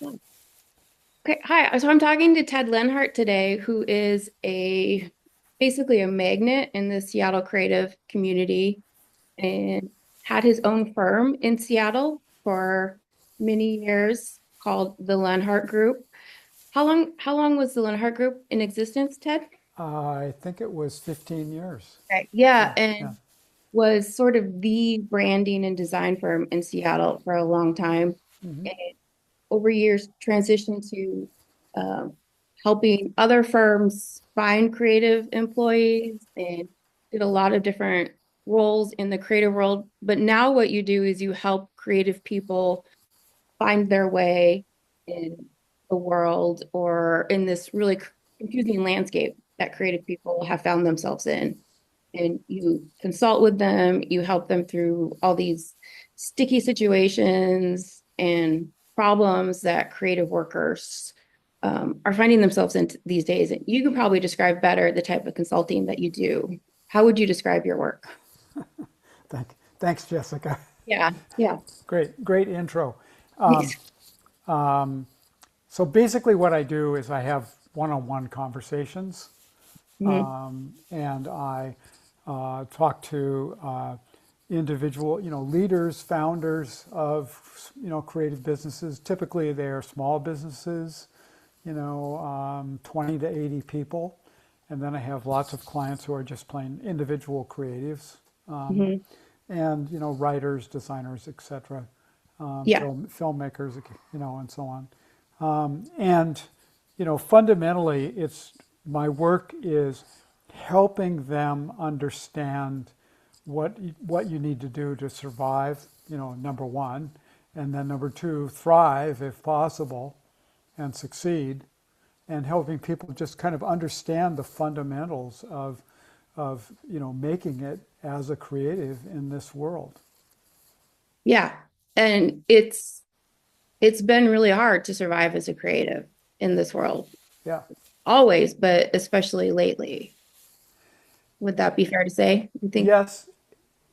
Okay, hi. So I'm talking to Ted Leonhardt today, who is a basically a magnet in the Seattle creative community and had his own firm in Seattle for many years called the Leonhardt Group. How long was the Leonhardt Group in existence, Ted? I think it was 15 years. Okay. Yeah, Yeah, yeah. and was sort of the branding and design firm in Seattle for a long time. Hmm. And over years transitioned to um, helping other firms find creative employees and did a lot of different roles in the creative world. But now what you do is you help creative people find their way in the world or in this really confusing landscape that creative people have found themselves in. And you consult with them, you help them through all these sticky situations and problems that creative workers are finding themselves in these days. And you could probably describe better the type of consulting that you do. How would you describe your work? Thanks, Jessica. Yeah, yeah. Great intro. So basically, what I do is I have one-on-one conversations, Mhm. and I talk to individual, leaders, founders of, creative businesses. Typically, they're small businesses, 20 to 80 people, and then I have lots of clients who are just plain individual creatives. Mhm. And writers, designers, etc., Yeah, filmmakers, and so on. And fundamentally, it's my work is helping them understand what you need to do to survive. Number one, and then number two, thrive if possible, and succeed, and helping people just kind of understand the fundamentals of making it as a creative in this world. yeah. And it's been really hard to survive as a creative in this world, Yeah. always, but especially lately. Would that be fair to say? You think? Yes,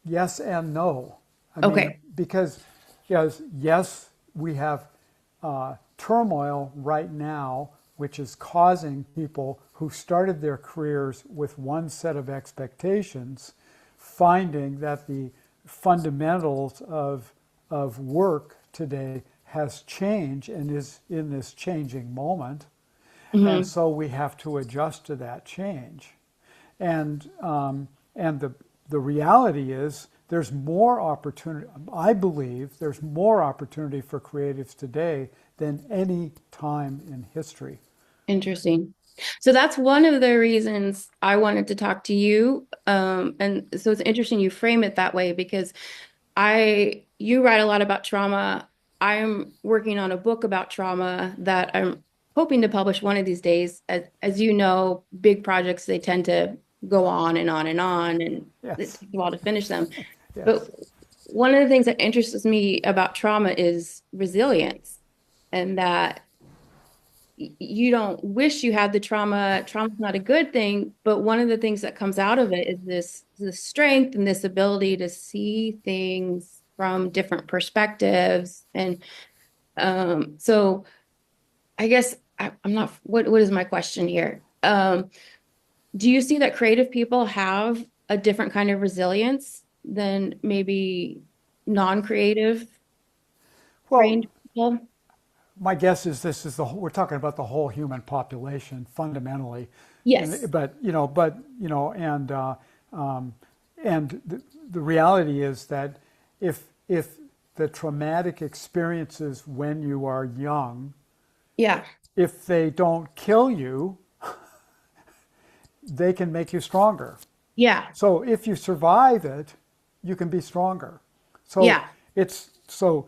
yes, and no. I mean, Okay. because yes, we have turmoil right now, which is causing people who started their careers with one set of expectations, finding that the fundamentals of work today has changed and is in this changing moment. And Hmm. so we have to adjust to that change. And the reality is there's more opportunity. I believe there's more opportunity for creatives today than any time in history. Interesting. So that's one of the reasons I wanted to talk to you. And so it's interesting you frame it that way because you write a lot about trauma. I'm working on a book about trauma that I'm hoping to publish one of these days. As you know, big projects, they tend to go on and on and on, and it Yes, takes a while to finish them. But yes, one of the things that interests me about trauma is resilience, and that you don't wish you had the trauma. Trauma's not a good thing, but one of the things that comes out of it is this strength and this ability to see things from different perspectives. And so I guess I'm not, what is my question here? Do you see that creative people have a different kind of resilience than maybe non-creative well, brained people? my guess is this is we're talking about the whole human population fundamentally, Yes. and and the reality is that if the traumatic experiences when you are young, Yeah. if they don't kill you, they can make you stronger. Yeah. So if you survive it, you can be stronger. So Yeah. it's so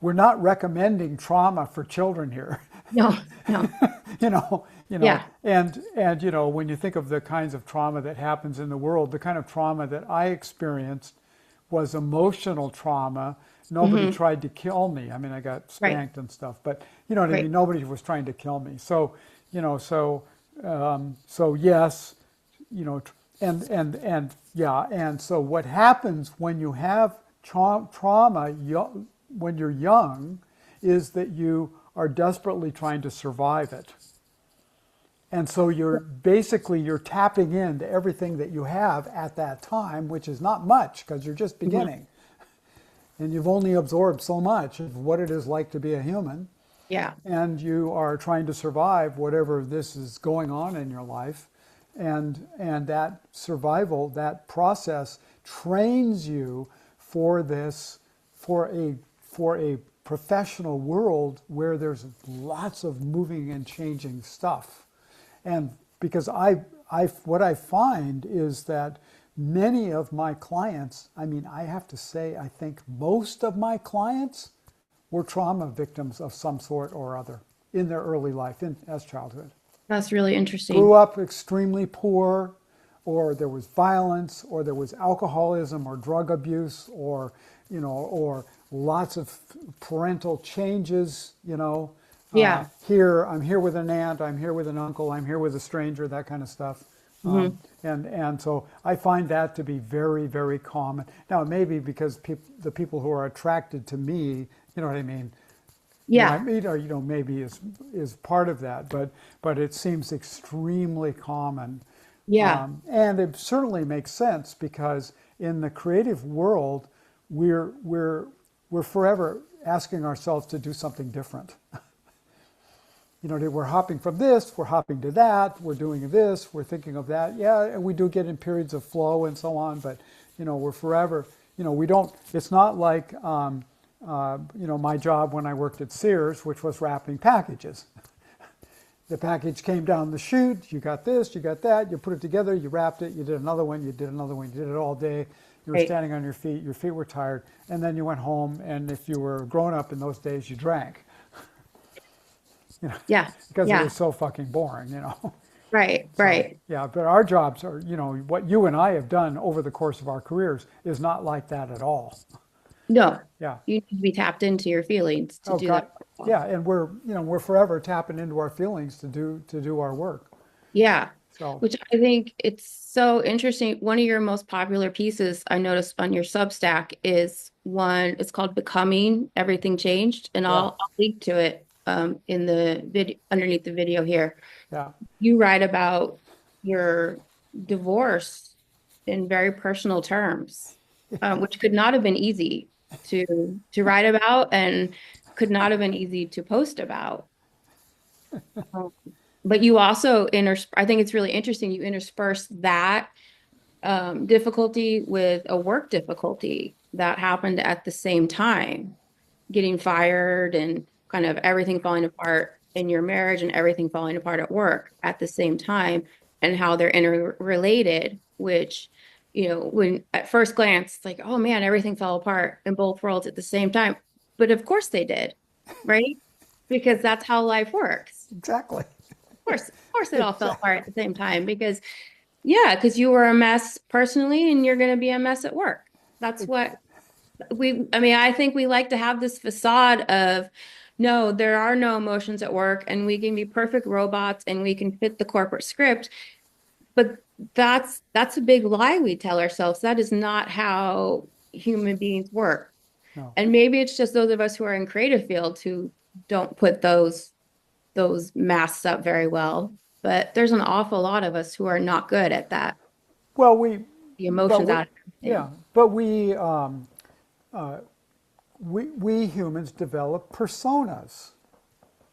we're not recommending trauma for children here. No, no. Yeah. And when you think of the kinds of trauma that happens in the world, the kind of trauma that I experienced was emotional trauma. Nobody Hmm. tried to kill me. I mean, I got Right. spanked and stuff, but you know what I Right. mean. Nobody was trying to kill me. So, you know, so so yes, you know, and yeah, and so what happens when you have trauma when you're young is that you are desperately trying to survive it. And so you're tapping into everything that you have at that time, which is not much because you're just Mhm. beginning. And you've only absorbed so much of what it is like to be a human. Yeah. And you are trying to survive whatever this is going on in your life. And that survival, that process trains you for this, for a professional world where there's lots of moving and changing stuff. And because what I find is that many of my clients, I mean, I have to say, I think most of my clients were trauma victims of some sort or other in their early life, as childhood. That's really Grew interesting. up extremely poor, or there was violence, or there was alcoholism or drug abuse, or lots of parental changes, Yeah. here, I'm here with an aunt, I'm here with an uncle, I'm here with a stranger, that kind of stuff. Hmm. And so I find that to be very, very common. Now, it may be because the people who are attracted to me, you know what I mean, who I Yeah. meet, or maybe is part of that, but it seems extremely common, Yeah. and it certainly makes sense because in the creative world, we're we're we're forever asking ourselves to do something different. We're hopping from this, we're hopping to that, we're doing this, we're thinking of that. Yeah, and we do get in periods of flow and so on, but we're forever. We don't. It's not like my job when I worked at Sears, which was wrapping packages. The package came down the chute, you got this, you got that, you put it together, you wrapped it, you did another one, you did another one, you did it all day. You were Right. standing on your feet were tired, and then you went home, and if you were grown up in those days, you drank, you know, Yeah. because it Yeah. was so fucking boring. Right. So, Right. yeah, but our jobs are, what you and I have done over the course of our careers is not like that at all. No, Yeah. you need to be tapped into your feelings to Oh do that God. well. Yeah, and we're forever tapping into our feelings to do our work. Yeah. So, Which I think it's so interesting. One of your most popular pieces I noticed on your Substack is one, it's called Becoming Everything Changed. And yeah, I'll link to it in the video underneath the video here. yeah. You write about your divorce in very personal terms, which could not have been easy to write about and could not have been easy to post about. Um, but you also I think it's really interesting. You intersperse that difficulty with a work difficulty that happened at the same time, getting fired and kind of everything falling apart in your marriage and everything falling apart at work at the same time, and how they're interrelated, which, when at first glance, it's like, oh man, everything fell apart in both worlds at the same time. But of course they did, right? Because that's how life works. Exactly. Of course it all fell Exactly. apart at the same time because yeah, because you were a mess personally and you're going to be a mess at work. That's what I mean, I think we like to have this facade of no, there are no emotions at work and we can be perfect robots and we can fit the corporate script. But that's a big lie we tell ourselves. That is not how human beings work. No. And maybe it's just those of us who are in creative fields who don't put those masks up very well. But there's an awful lot of us who are not good at that. Well, The but emotions we, out of yeah, everything. but we humans develop personas,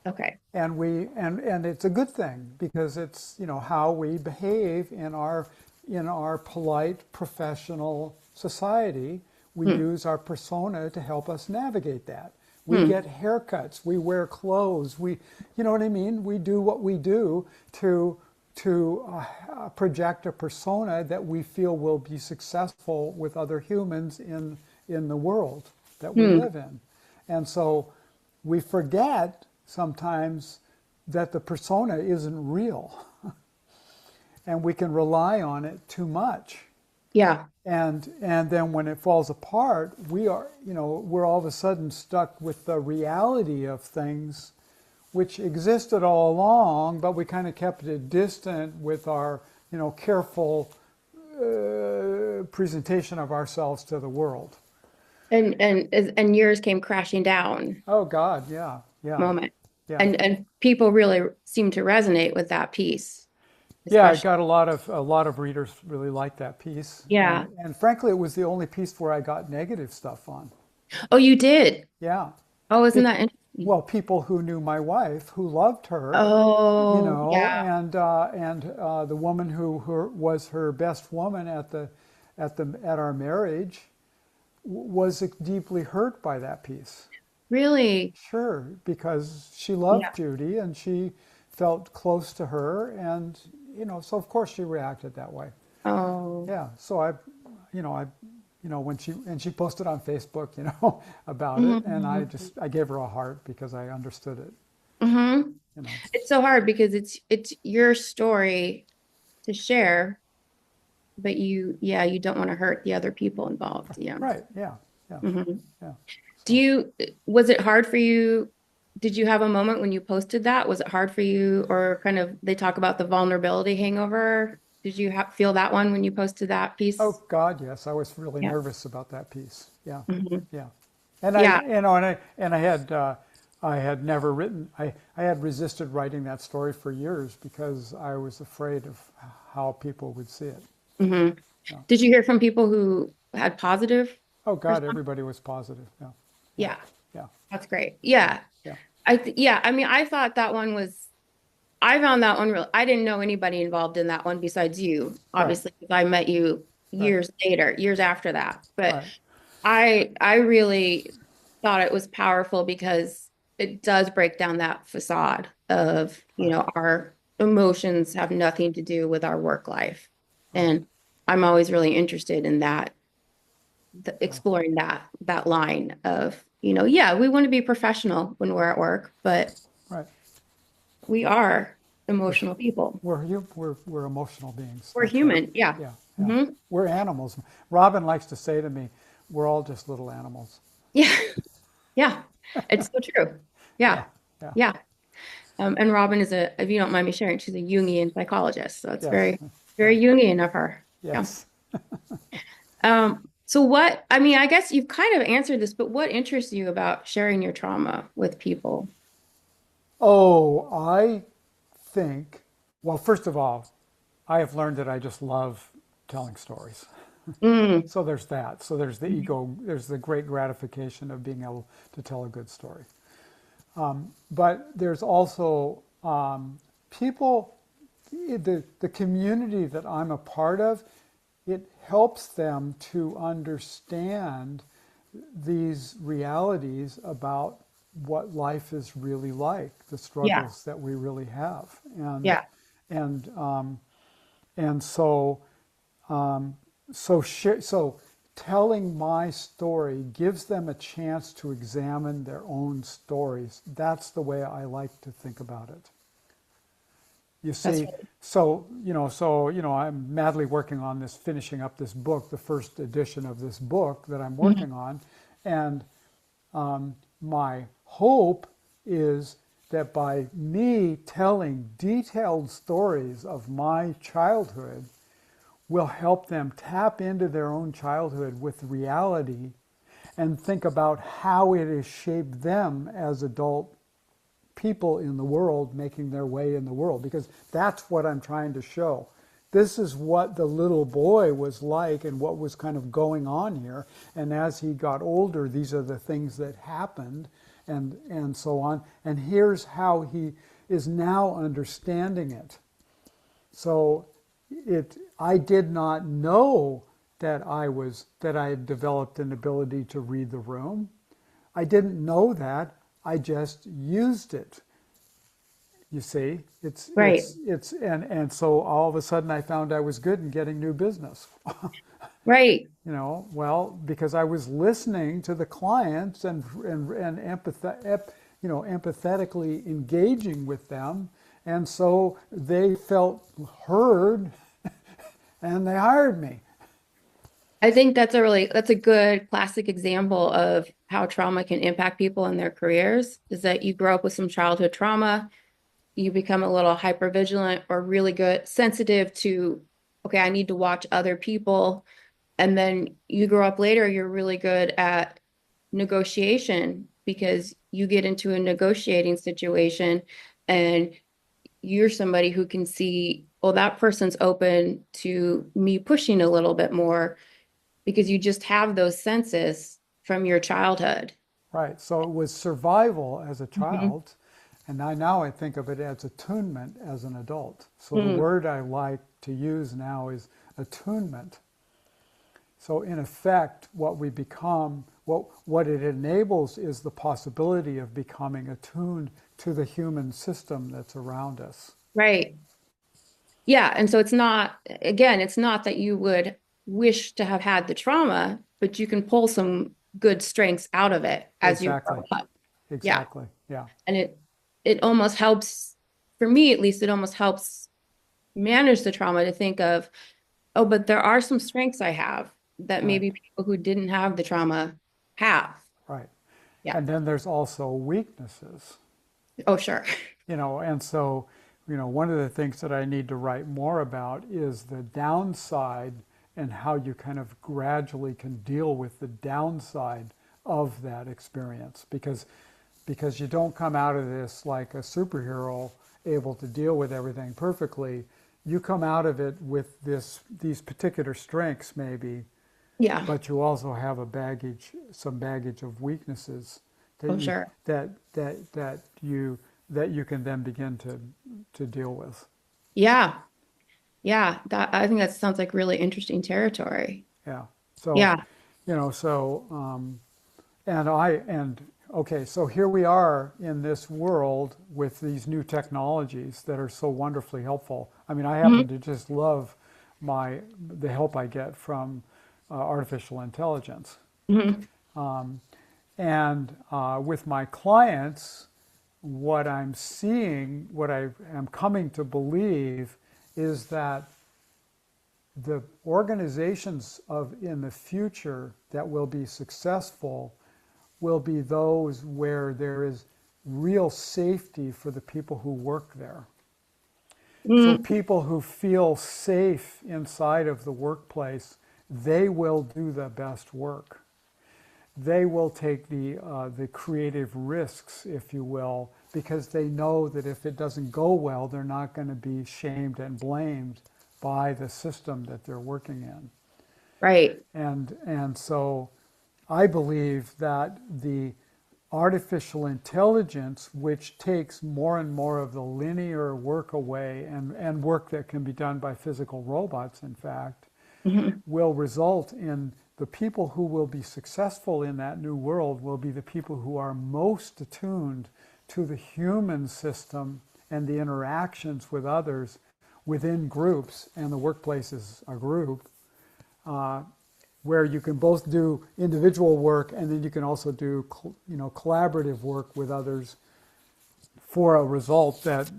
Okay. and and it's a good thing because it's how we behave in our polite professional society. We Hmm. use our persona to help us navigate that. We Hmm. get haircuts, we wear clothes, you know what I mean? We do what we do to project a persona that we feel will be successful with other humans in the world that we Hmm. live in. And so we forget sometimes that the persona isn't real and we can rely on it too much. Yeah. And then when it falls apart, we're all of a sudden stuck with the reality of things which existed all along, but we kind of kept it distant with our careful presentation of ourselves to the world. And yours came crashing down Oh God, yeah, yeah, moment. yeah. And people really seem to resonate with that piece, Yeah, I especially. got a lot of readers really liked that piece, Yeah. and frankly, it was the only piece where I got negative stuff on. Oh, you did. Yeah, Oh, isn't Be- that interesting? well, people who knew my wife, who loved her, you Oh, know, yeah. and the woman who was her best woman at our marriage was deeply hurt by that piece. Really? Sure, because she Yeah. loved Judy and she felt close to her, and so of course she reacted that way. Oh. Yeah, so you know, I, when she posted on Facebook, about it, and Hmm. I gave her a heart because I understood it. Hmm. You know, It's so hard because it's your story to share, but yeah, you don't want to hurt the other people involved. Yeah. right? Yeah, yeah, Hmm. yeah. Do So, was it hard for you? Did you have a moment when you posted that? Was it hard for you, or kind of they talk about the vulnerability hangover? Did you feel that one when you posted that piece? oh God, yes, I was really Yeah. nervous about that piece. Yeah, Hmm. yeah, and Yeah. I had never written. I had resisted writing that story for years because I was afraid of how people would see it. Hmm. Yeah. Did you hear from people who had positive Oh God, response? everybody was positive. Yeah, yeah, Yeah, yeah, that's great. yeah, Yeah. yeah. Yeah, I mean, I thought that one was, I found that one real, I didn't know anybody involved in that one besides you, Right, obviously, because I met you right, years later, years after that. But right, I really thought it was powerful because it does break down that facade of, right, our emotions have nothing to do with our work life. right. And I'm always really interested in that, Yeah, exploring that line of, yeah, we want to be professional when we're at work, but right. we are We're emotional people. we're emotional beings. We're That's right. human. Yeah. Yeah, yeah. Hmm. We're animals. Robin likes to say to me, "We're all just little animals." Yeah. Yeah. It's so true. Yeah, Yeah. yeah. Yeah. And Robin if you don't mind me sharing, she's a Jungian psychologist. So it's Yes, very, yeah, very Jungian of her. Yeah. yes. So I mean, I guess you've kind of answered this, but what interests you about sharing your trauma with people? Oh, I think, well, first of all, I have learned that I just love telling stories. Mm. So there's that. So there's the ego, there's the great gratification of being able to tell a good story. But there's also people, the community that I'm a part of, it helps them to understand these realities about what life is really like, the Yeah. struggles that we really have, Yeah. and and so so telling my story gives them a chance to examine their own stories. That's the way I like to think about it. You That's see, really, I'm madly working on this, finishing up this book, the first edition of this book that I'm Mhm. working on, and my hope is that by me telling detailed stories of my childhood will help them tap into their own childhood with reality and think about how it has shaped them as adult people in the world making their way in the world, because that's what I'm trying to show. This is what the little boy was like and what was kind of going on here. And as he got older, these are the things that happened and so on. And here's how he is now understanding it. So I did not know that I had developed an ability to read the room. I didn't know that. I just used it. You see, right. and so all of a sudden I found I was good in getting new business. Right. Well, because I was listening to the clients and empathetically engaging with them, and so they felt heard, and they hired me. I think that's a good classic example of how trauma can impact people in their careers, is that you grow up with some childhood trauma, you become a little hyper vigilant or really good, sensitive to, okay, I need to watch other people. And then you grow up later, you're really good at negotiation because you get into a negotiating situation and you're somebody who can see, oh, that person's open to me pushing a little bit more because you just have those senses from your childhood. Right. So it was survival as a Mhm. child, and now I think of it as attunement as an adult. So the Mm, word I like to use now is attunement. So in effect, what we become, what it enables is the possibility of becoming attuned to the human system that's around us. right. Yeah. And so it's not, again, it's not that you would wish to have had the trauma, but you can pull some good strengths out of it as you Exactly. grow up. Yeah. Exactly. Yeah. And it almost helps, for me at least, it almost helps manage the trauma to think of, oh, but there are some strengths I have that Right. maybe people who didn't have the trauma have. Right. Yeah. And then there's also weaknesses. Oh, sure. And so, one of the things that I need to write more about is the downside and how you kind of gradually can deal with the downside of that experience because you don't come out of this like a superhero able to deal with everything perfectly. You come out of it with these particular strengths maybe, Yeah. but you also have some baggage of weaknesses that Oh, you sure. that you can then begin to deal with. Yeah. Yeah. That I think that sounds like really interesting territory. Yeah. So, Yeah. so and okay, so here we are in this world with these new technologies that are so wonderfully helpful. I mean, I happen Mhm. to just love the help I get from artificial intelligence. Mhm. And with my clients, what I'm seeing, what I am coming to believe, is that the organizations of in the future that will be successful will be those where there is real safety for the people who work there. So Mm, people who feel safe inside of the workplace, they will do the best work. They will take the creative risks, if you will, because they know that if it doesn't go well, they're not going to be shamed and blamed by the system that they're working in. right. And so I believe that the artificial intelligence, which takes more and more of the linear work away and work that can be done by physical robots, in fact, Mhm. will result in the people who will be successful in that new world will be the people who are most attuned to the human system and the interactions with others within groups, and the workplace is a group, uh, where you can both do individual work and then you can also do collaborative work with others for a result that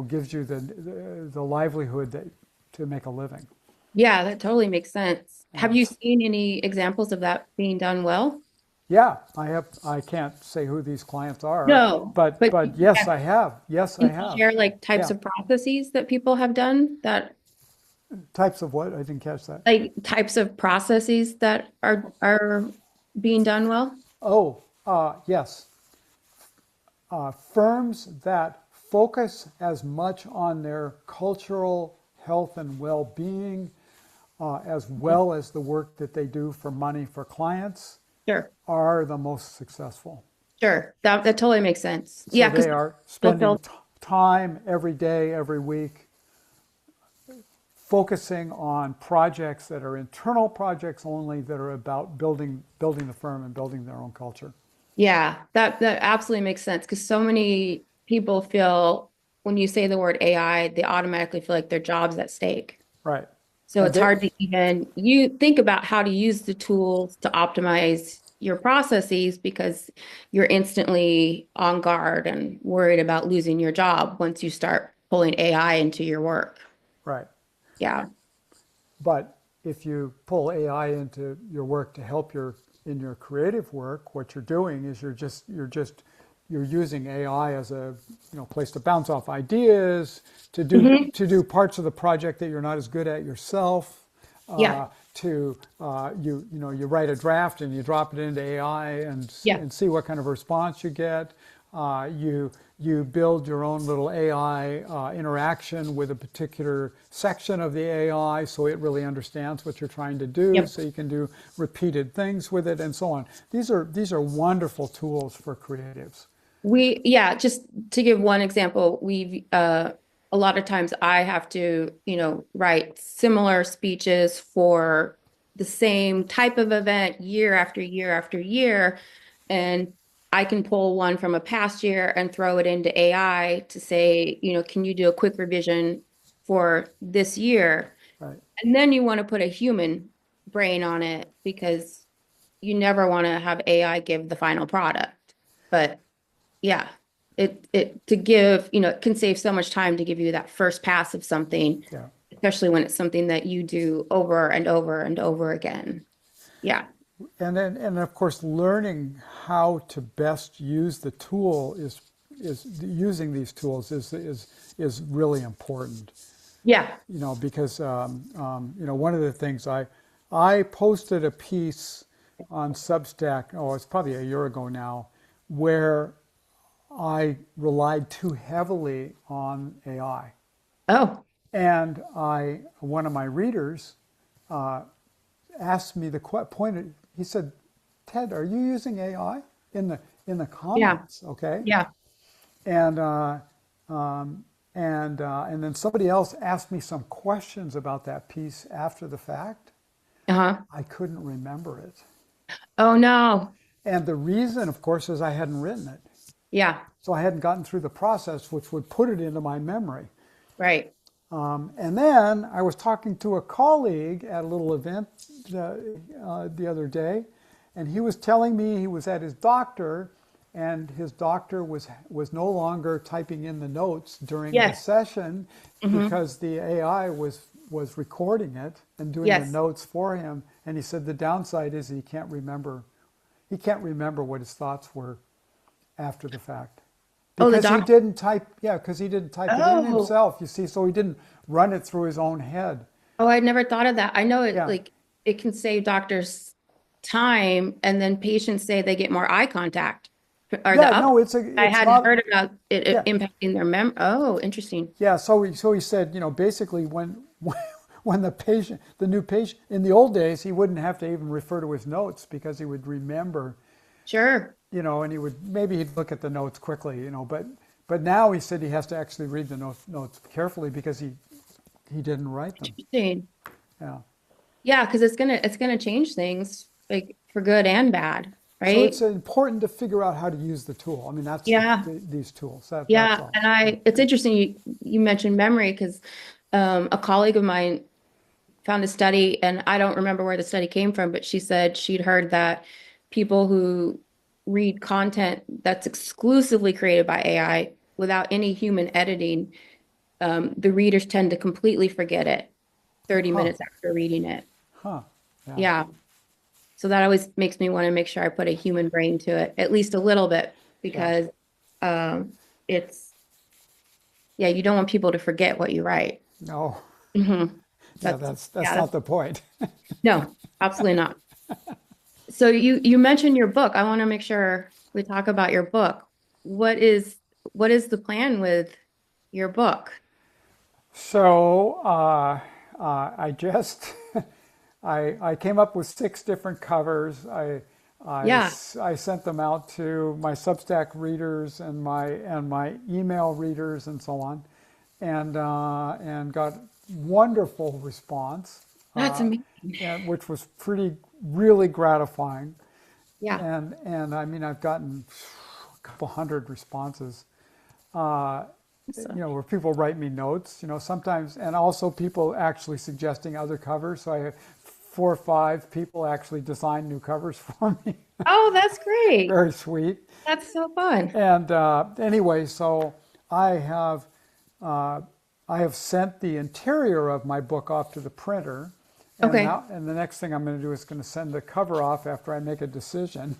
gives you the livelihood to make a living. Yeah, that totally makes sense. Have Yeah. you seen any examples of that being done well? Yeah, I have. I can't say who these clients are, No, but but yes, I have. Yes, I can you have. share like types Yeah. of processes that people have done that Types of what? I didn't catch that. like types of processes that are being done well? Oh, yes. Firms that focus as much on their cultural health and well-being, as Mhm. well as the work that they do for money for clients, Sure. are the most successful. Sure. That totally makes sense. So Yeah, because they are spending fulfill. time every day, every week, focusing on projects that are internal projects only, that are about building the firm and building their own culture. Yeah, that absolutely makes sense because so many people feel when you say the word AI, they automatically feel like their job's at stake. Right. So And it's hard to even you think about how to use the tools to optimize your processes because you're instantly on guard and worried about losing your job once you start pulling AI into your work. right. Yeah. But if you pull AI into your work to help in your creative work, what you're doing is you're using AI as a place to bounce off ideas, Hmm. to do parts of the project that you're not as good at yourself, Yeah. you write a draft and you drop it into AI Yeah. and see what kind of response you get. You build your own little AI interaction with a particular section of the AI so it really understands what you're trying to do, Yep. so you can do repeated things with it and so on. These are wonderful tools for creatives. Yeah, just to give one example, a lot of times I have to, write similar speeches for the same type of event year after year after year. And I can pull one from a past year and throw it into AI to say, can you do a quick revision for this year? Right. And then you want to put a human brain on it because you never want to have AI give the final product. But yeah, it to give, it can save so much time to give you that first pass of something, Yeah. especially when it's something that you do over and over and over again. Yeah. And of course, learning how to best use the tool is using these tools is really important. Yeah. Because one of the things I posted a piece on Substack. Oh, it's probably a year ago now, where I relied too heavily on AI, Oh, and one of my readers asked me the point. He said, "Ted, are you using AI in the yeah. comments?" Okay, Yeah. and and then somebody else asked me some questions about that piece after the fact. Uh-huh. I couldn't remember it, Oh no. and the reason, of course, is I hadn't written it, Yeah. so I hadn't gotten through the process, which would put it into my memory. Right. And then I was talking to a colleague at a little event the other day, and he was telling me he was at his doctor, and his doctor was no longer typing in the notes during the Yes. session Hmm. because the AI was recording it and doing the Yes. notes for him. And he said the downside is he can't remember. He can't remember what his thoughts were after the fact. Oh, the Because he doc. didn't type, yeah, because he didn't type it in Oh. himself, you see, so he didn't run it through his own head. Oh, I never thought of that. I know it Yeah. like it can save doctors time and then patients say they get more eye contact or Yeah, the up. no, I it's hadn't not, heard about it yeah. impacting their Oh, interesting. Yeah, so he said, basically when the new patient, in the old days, he wouldn't have to even refer to his notes because he would remember, Sure. and maybe he'd look at the notes quickly, but now he said he has to actually read the notes carefully because he didn't write them. Interesting. Yeah. Yeah, because it's gonna change things like for good and bad, So it's right? important to figure out how to use the tool. I mean, that's Yeah. these tools. That's Yeah. all. And Yeah. it's interesting you mentioned memory because a colleague of mine found a study, and I don't remember where the study came from, but she said she'd heard that people who read content that's exclusively created by AI without any human editing, the readers tend to completely forget it 30 Huh. minutes after reading it. Huh. Yeah. Yeah. So that always makes me want to make sure I put a human brain to it, at least a little bit, Yeah. because um, it's, yeah, you don't want people to forget what you write. No. Hmm. Yeah. That's, That's yeah, not the point. no, absolutely not. So you mentioned your book. I want to make sure we talk about your book. What is what is the plan with your book? So I just I came up with 6 different covers. Yeah, I sent them out to my Substack readers and my email readers and so on, and got wonderful response, that's uh, amazing. which was really gratifying. Yeah. And I mean I've gotten a couple hundred responses. Uh, So, where people write me notes, sometimes, and also people actually suggesting other covers. So I have 4 or 5 people actually design new covers for me. oh, that's great. Very sweet. That's so fun. And anyway, so I have uh, I have sent the interior of my book off to the printer, and Okay. now and the next thing I'm going to do is going to send the cover off after I make a decision,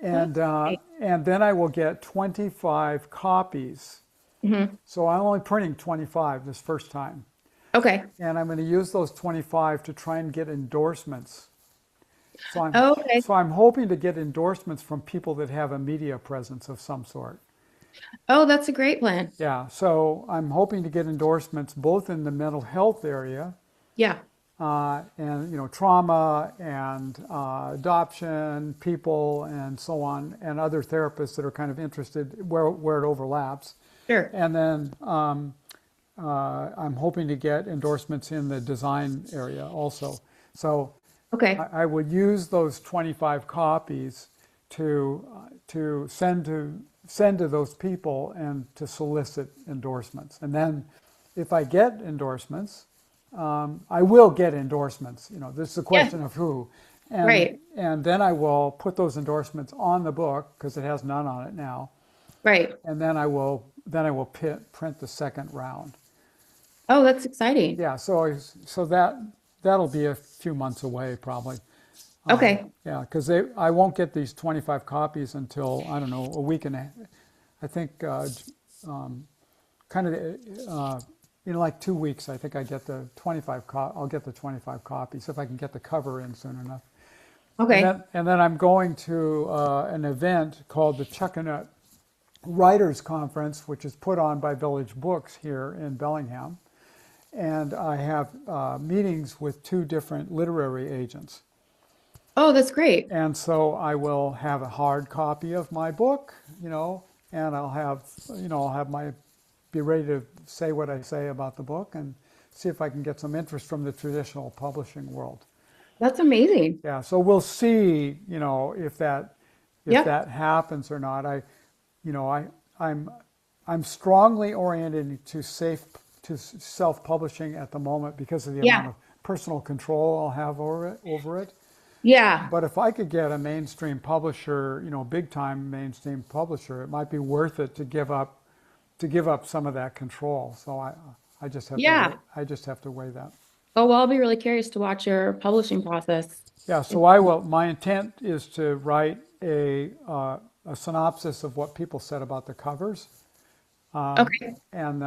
That's great. and then I will get 25 copies. Hmm. So I'm only printing 25 this first time. Okay. and I'm going to use those 25 to try and get endorsements. So I'm Okay. so I'm hoping to get endorsements from people that have a media presence of some sort. Oh, that's a great plan. Yeah, so I'm hoping to get endorsements both in the mental health area Yeah. and trauma and adoption people and so on, and other therapists that are kind of interested where it overlaps. Sure. And then I'm hoping to get endorsements in the design area also. So Okay. I would use those 25 copies to send to those people and to solicit endorsements. And then if I get endorsements, I will get endorsements. This is a Yeah. question of who. And Right. and then I will put those endorsements on the book because it has none on it now. Right. And then I will print the second round. Oh, that's exciting. Yeah, so that'll be a few months away probably. Okay. Yeah, because I won't get these 25 copies until, I don't know, a week and I think kind of in like 2 weeks. I think I'll get the 25 copies if I can get the cover in soon enough. And Okay. then and then I'm going to an event called the Chuckanut Writers Conference, which is put on by Village Books here in Bellingham. And I have meetings with two different literary agents. Oh, that's great. And so I will have a hard copy of my book, and I'll have be ready to say what I say about the book and see if I can get some interest from the traditional publishing world. That's amazing. Yeah, so we'll see, if Yep. that happens or not. You know, I, I'm, I'm strongly oriented to self-publishing at the moment because of the amount Yeah. of personal control I'll have over it. Yeah. But if I could get a mainstream publisher, big time mainstream publisher, it might be worth it to give up some of that control. So I just have to wait. Yeah. I just have to weigh that. Oh, well, I'll be really curious to watch your publishing process. Yeah. So I will. My intent is to write a synopsis of what people said about the covers, Okay. and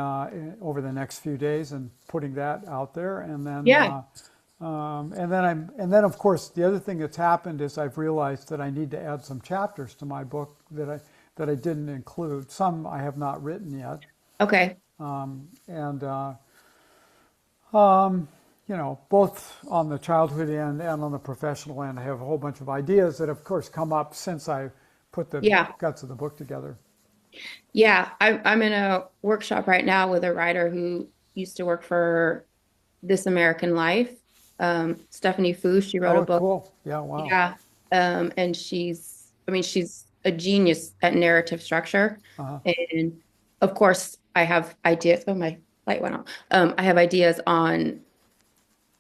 over the next few days, and putting that out there, Yeah. and then of course the other thing that's happened is I've realized that I need to add some chapters to my book that I didn't include. Some I have not written yet, Okay. and both on the childhood end and on the professional end, I have a whole bunch of ideas that, of course, come up since I put the Yeah. guts of the book together. Yeah. I'm in a workshop right now with a writer who used to work for This American Life. Stephanie Fu, she wrote a Oh, book. cool. Yeah, wow. Yeah. And she's a genius at narrative structure. Uh-huh. And of course, I have ideas. Oh, my light went on. I have ideas on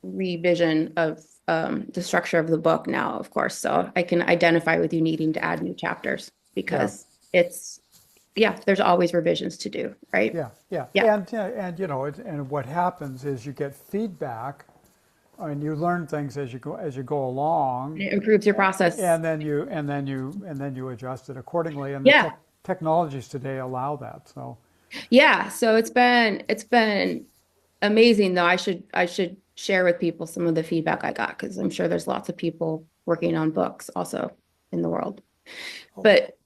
revision of the structure of the book now, of course. So I can identify with you needing to add new chapters Yeah, because there's always revisions to do, right? yeah, yeah. Yeah. And what happens is you get feedback and you learn things as you go along, It improves your process. and then you adjust it accordingly. And the Yeah. technologies today allow that. So Yeah. So it's been amazing though. I should share with people some of the feedback I got because I'm sure there's lots of people working on books also in the world. But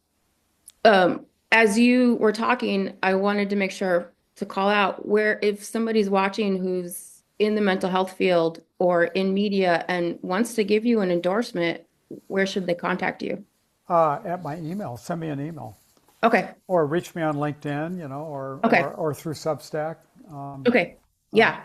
as you were talking, I wanted to make sure to call out where if somebody's watching who's in the mental health field or in media and wants to give you an endorsement, where should they contact you? at my email, send me an email. Okay. Or reach me on LinkedIn, or, Okay. or, or through Substack. Okay. Yeah.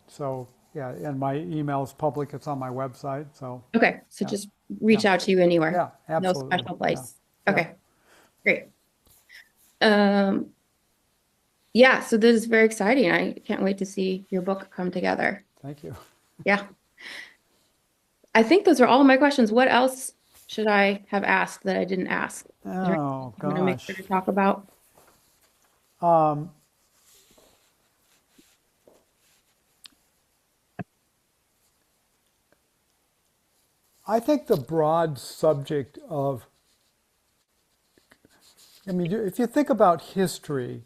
So, yeah, and my email is public. It's on my website. So, Okay. So yeah, just yeah, reach out to you anywhere. yeah, No absolutely. special Yeah, place. yeah. Okay. Great. Um, yeah, so this is very exciting. I can't wait to see your book come together. Thank you. Yeah. I think those are all my questions. What else should I have asked that I didn't ask? Is there anything Oh, you want to make sure gosh. to talk about? I think the broad subject if you think about history,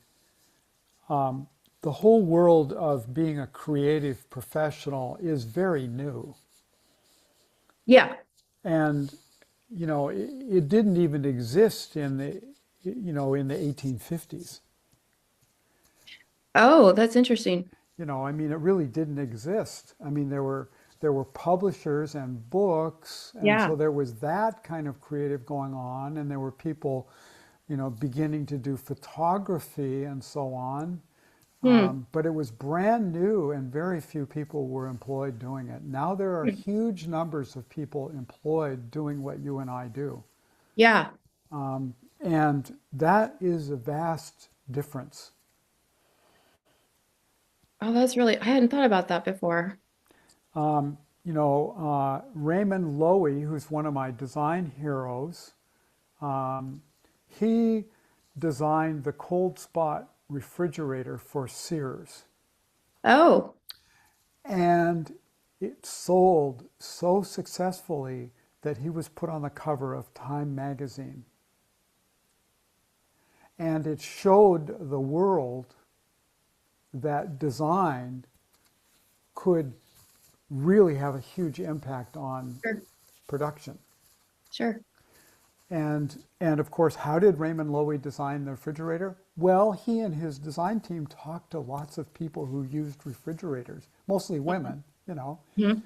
the whole world of being a creative professional is very new. Yeah. And, it didn't even exist in the 1850s. Oh, that's interesting. I mean, it really didn't exist. I mean, there were publishers and books, and Yeah. so there was that kind of creative going on, and there were people, beginning to do photography and so on. Hmm. But it was brand new, and very few people were employed doing it. Now there are huge numbers of people employed doing what you and I do, Yeah. and that is a vast difference. Oh, that's really, I hadn't thought about that before. Raymond Loewy, who's one of my design heroes, he designed the cold spot refrigerator for Sears. Oh, And it sold so successfully that he was put on the cover of Time magazine. And it showed the world that design could really have a huge impact on sure. production. Sure. And of course, how did Raymond Loewy design the refrigerator? Well, he and his design team talked to lots of people who used refrigerators, mostly women, Mhm.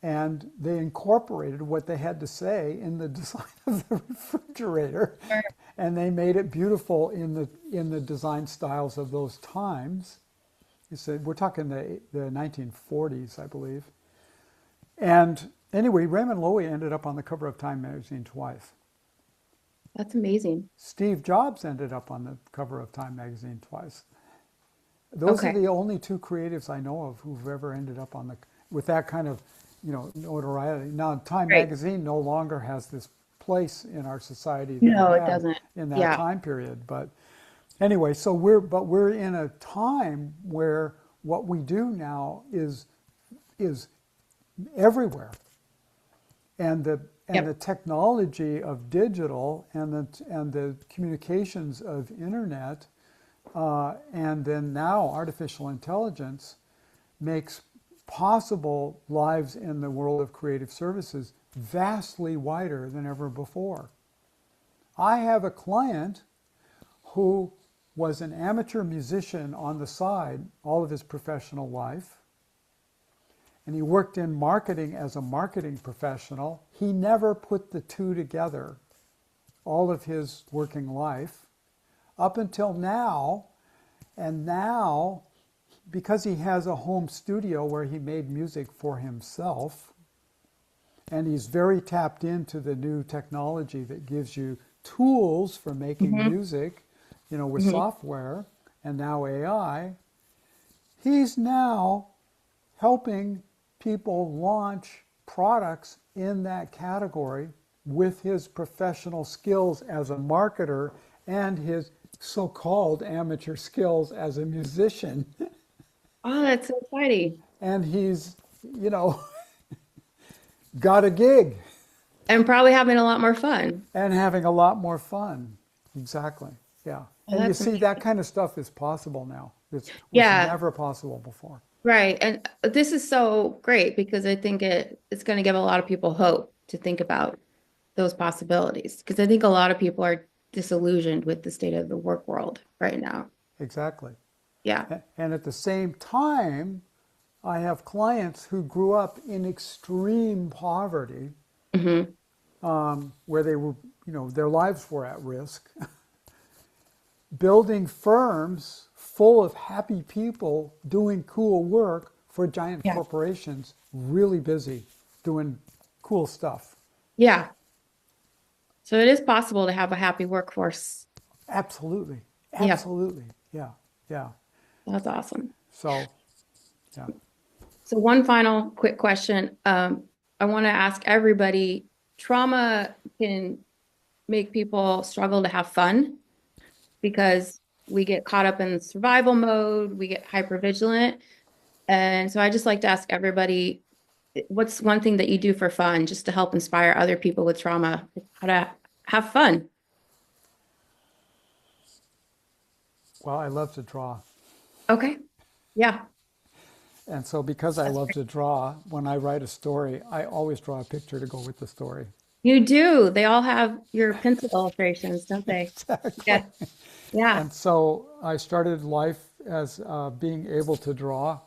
and they incorporated what they had to say in the design of the refrigerator, Sure. and they made it beautiful in the design styles of those times. He said, we're talking the 1940s, I believe. And anyway, Raymond Loewy ended up on the cover of Time magazine twice. That's amazing. Steve Jobs ended up on the cover of Time magazine twice. Those are Okay. the only two creatives I know of who've ever ended up on the with that kind of, notoriety. Now, Time Great. magazine no longer has this place in our society that it No, it had doesn't. in that Yeah. time period. But anyway, so we're in a time where what we do now is everywhere, and the Yep. technology of digital and the communications of internet, and then now artificial intelligence makes possible lives in the world of creative services vastly wider than ever before. I have a client who was an amateur musician on the side all of his professional life, and he worked in marketing as a marketing professional. He never put the two together all of his working life up until now. And now, because he has a home studio where he made music for himself, and he's very tapped into the new technology that gives you tools for making Hmm. music, with Hmm. software and now AI, he's now helping people launch products in that category with his professional skills as a marketer and his so-called amateur skills as a musician. Oh, that's so exciting. And he's, you know, got a gig And probably having a lot more fun. and having a lot more fun. Exactly. Yeah. Oh, And you that's see, amazing. that kind of stuff is possible now. It was Yeah, never possible before. right. And this is so great because I think it's going to give a lot of people hope to think about those possibilities. Because I think a lot of people are disillusioned with the state of the work world right now. Exactly. Yeah. And at the same time, I have clients who grew up in extreme poverty, Hmm. where they were, their lives were at risk, building firms full of happy people doing cool work for giant Yeah. corporations, really busy doing cool stuff. Yeah. So it is possible to have a happy workforce. Absolutely. Yeah. Absolutely. Yeah. Yeah. That's awesome. So, yeah. So one final quick question. I want to ask everybody, trauma can make people struggle to have fun because we get caught up in survival mode, we get hyper vigilant. And so I just like to ask everybody, what's one thing that you do for fun just to help inspire other people with trauma how to have fun? Well, I love to draw. Okay. Yeah, And so because I that's love great. to draw, when I write a story, I always draw a picture to go with the story. You do. They all have your pencil illustrations, don't they? Exactly. Yeah. Yeah. And so I started life as being able to draw,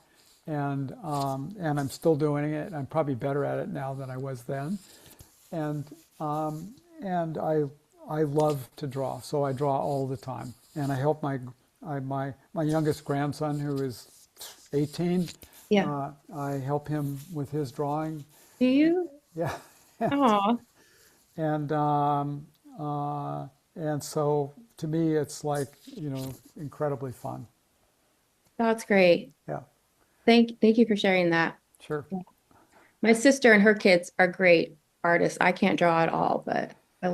and I'm still doing it. I'm probably better at it now than I was then, and and I love to draw, so I draw all the time, and I help my youngest grandson who is 18. Yeah. I help him with his drawing. Do you? Yeah, Oh, and and so to me, it's like incredibly fun. that's great. Yeah, Thank you for sharing that. sure. Yeah. My sister and her kids are great artists. I can't draw at all, but I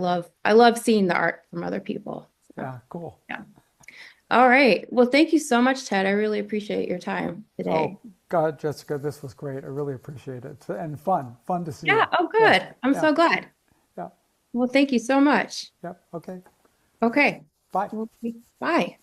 love seeing the art from other people. So, Yeah, cool. yeah. All right. Well, thank you so much, Ted. I really appreciate your time Oh, today. God, Jessica, this was great. I really appreciate it. And fun to see Yeah. you. Oh, Yeah, good. I'm yeah, so glad. yeah, Well, thank you so much. yeah. Okay, Okay. bye. Well, bye.